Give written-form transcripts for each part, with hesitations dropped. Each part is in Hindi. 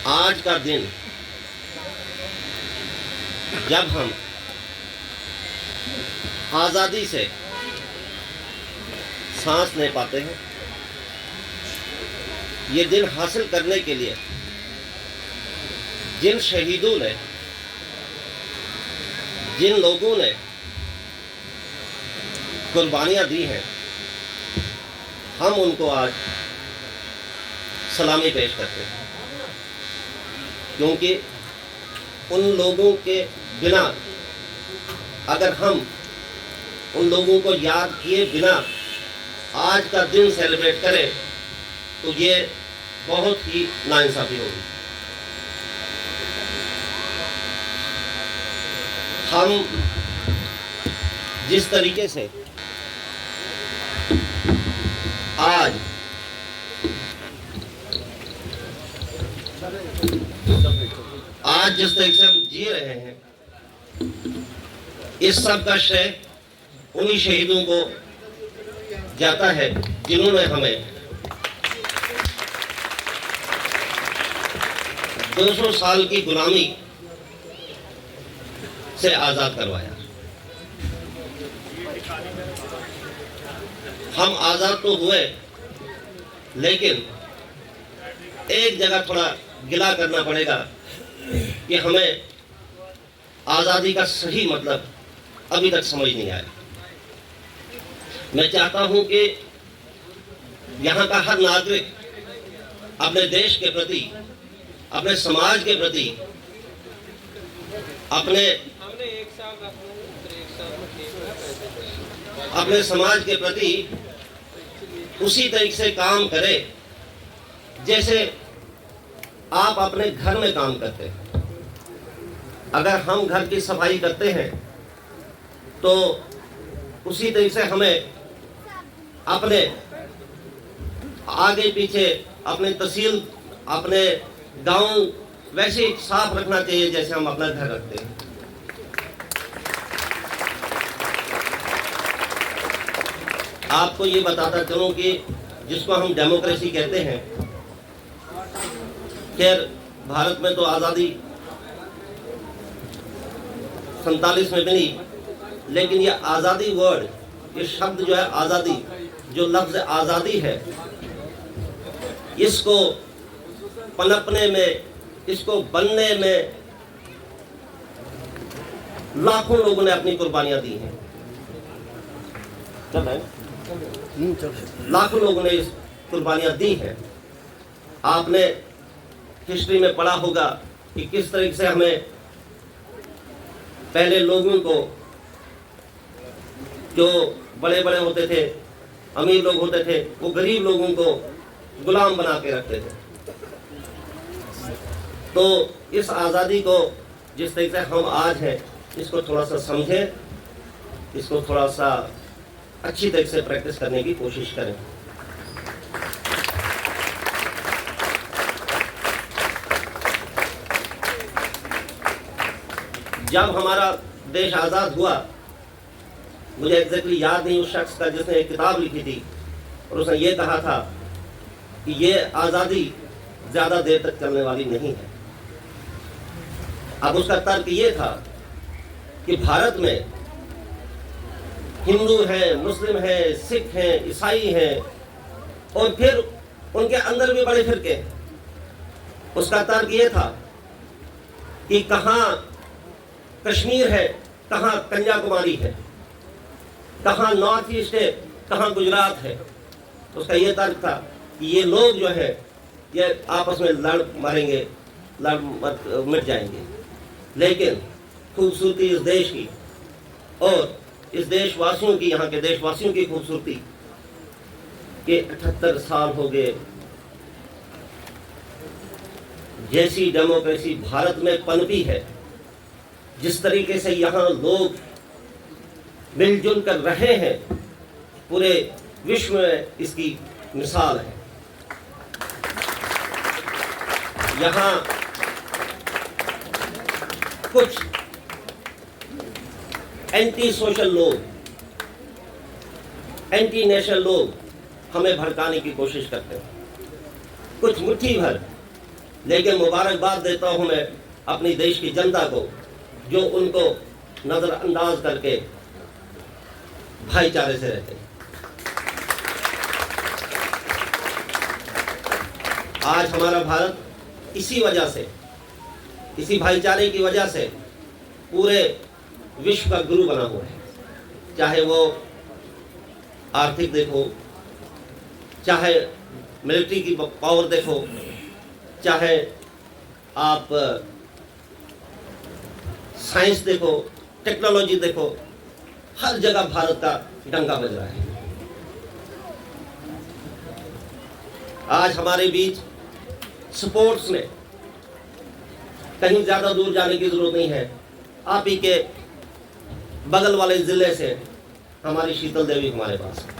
आज का दिन जब हम आज़ादी से सांस ले पाते हैं, ये दिन हासिल करने के लिए जिन शहीदों ने, जिन लोगों ने कुर्बानियां दी हैं, हम उनको आज सलामी पेश करते हैं, क्योंकि उन लोगों के बिना अगर हम उन लोगों को याद किए बिना आज का दिन सेलिब्रेट करें तो ये बहुत ही नाइंसाफी होगी। हम जिस तरीके से आज जिस तरीके से हम जी रहे हैं, इस सब का श्रेय उन्हीं शहीदों को जाता है जिन्होंने हमें 200 साल की गुलामी से आजाद करवाया। हम आजाद तो हुए, लेकिन एक जगह थोड़ा गिला करना पड़ेगा कि हमें आजादी का सही मतलब अभी तक समझ नहीं आया। मैं चाहता हूं कि यहां का हर नागरिक अपने देश के प्रति, अपने समाज के प्रति, अपने समाज के प्रति उसी तरीके से काम करे जैसे आप अपने घर में काम करते हैं। अगर हम घर की सफाई करते हैं तो उसी तरीके से हमें अपने आगे पीछे, अपने तहसील, अपने गांव वैसे ही साफ रखना चाहिए जैसे हम अपना घर रखते हैं। आपको ये बताता चलूं कि जिसको हम डेमोक्रेसी कहते हैं, खैर भारत में तो आज़ादी 47 में मिली, लेकिन ये आज़ादी वर्ड, ये शब्द जो है आज़ादी, जो लफ्ज़ आज़ादी है, इसको पनपने में, इसको बनने में लाखों लोगों ने अपनी कुर्बानियां दी हैं। लाखों लोगों ने इस कुर्बानियां दी हैं। आपने हिस्ट्री में पढ़ा होगा कि किस तरीके से हमें पहले लोगों को, जो बड़े बड़े होते थे, अमीर लोग होते थे, वो गरीब लोगों को गुलाम बना के रखते थे। तो इस आज़ादी को जिस तरीके से हम आज हैं, इसको थोड़ा सा समझें, इसको थोड़ा सा अच्छी तरीके से प्रैक्टिस करने की कोशिश करें। जब हमारा देश आज़ाद हुआ, मुझे एग्जैक्टली याद नहीं उस शख्स का जिसने एक किताब लिखी थी, और उसने ये कहा था कि ये आज़ादी ज़्यादा देर तक चलने वाली नहीं है। अब उसका तर्क ये था कि भारत में हिंदू हैं, मुस्लिम हैं, सिख हैं, ईसाई हैं, और फिर उनके अंदर भी बड़े फिरके हैं। उसका तर्क ये था कि कहाँ कश्मीर है, कहाँ कन्याकुमारी है, कहाँ नॉर्थ ईस्ट है, कहाँ गुजरात है। उसका ये तर्क था कि ये लोग जो है ये आपस में लड़ मरेंगे, मिट जाएंगे। लेकिन खूबसूरती इस देश की और इस देशवासियों की, यहाँ के देशवासियों की खूबसूरती के 78 साल हो गए, जैसी डेमोक्रेसी भारत में पनपी है, जिस तरीके से यहाँ लोग मिलजुल कर रहे हैं, पूरे विश्व में इसकी मिसाल है। यहाँ कुछ एंटी सोशल लोग, एंटी नेशनल लोग हमें भड़काने की कोशिश करते हैं, कुछ मुट्ठी भर। लेकिन मुबारकबाद देता हूं मैं अपनी देश की जनता को, जो उनको नजरअंदाज करके भाईचारे से रहते हैं। आज हमारा भारत इसी वजह से, इसी भाईचारे की वजह से पूरे विश्व का गुरु बना हुआ है। चाहे वो आर्थिक देखो, चाहे मिलिट्री की पावर देखो, चाहे आप साइंस देखो, टेक्नोलॉजी देखो, हर जगह भारत का डंका बज रहा है। आज हमारे बीच स्पोर्ट्स में कहीं ज्यादा दूर जाने की जरूरत नहीं है। आप ही के बगल वाले जिले से हमारी शीतल देवी हमारे पास है।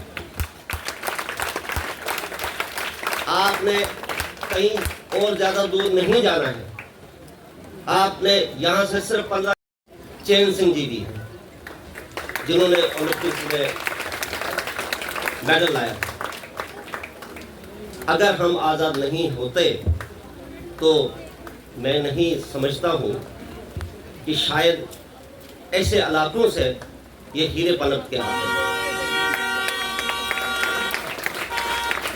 आपने कहीं और ज्यादा दूर नहीं जाना है। आपने यहां से सिर्फ 15 चैन सिंह जी भी हैं, जिन्होंने ओलंपिक्स में मेडल लाया। अगर हम आजाद नहीं होते तो मैं नहीं समझता हूं कि शायद ऐसे इलाकों से ये हीरे पनप के आते हैं।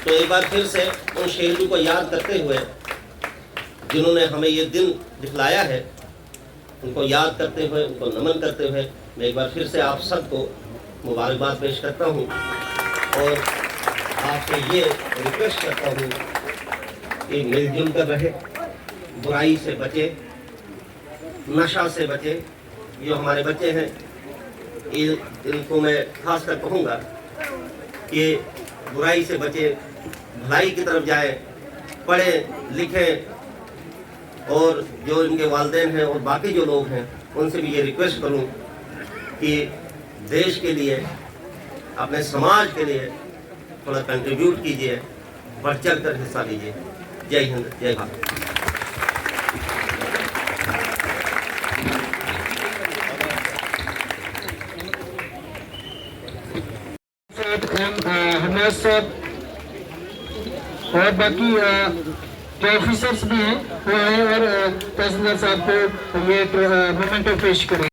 तो एक बार फिर से उन शहीदों को याद करते हुए, जिन्होंने हमें ये दिन दिखलाया है, उनको याद करते हुए, उनको नमन करते हुए मैं एक बार फिर से आप सबको मुबारकबाद पेश करता हूँ और आपसे ये रिक्वेस्ट करता हूँ कि मिलजुल कर रहे, बुराई से बचे, नशा से बचे। जो हमारे बच्चे हैं इनको मैं खास कर कहूँगा कि बुराई से बचे, भलाई की तरफ जाए, पढ़े लिखे। और जो इनके वालिदैन हैं और बाकी जो लोग हैं उनसे भी ये रिक्वेस्ट करूं कि देश के लिए, अपने समाज के लिए थोड़ा कंट्रीब्यूट कीजिए, बढ़ चढ़ कर हिस्सा लीजिए। जय हिंद, जय भारत। हमारे साथ और बाकी जो ऑफिसर्स भी हैं वो आए और तहसीलदार साहब को ये मोमेंटो पेश करें।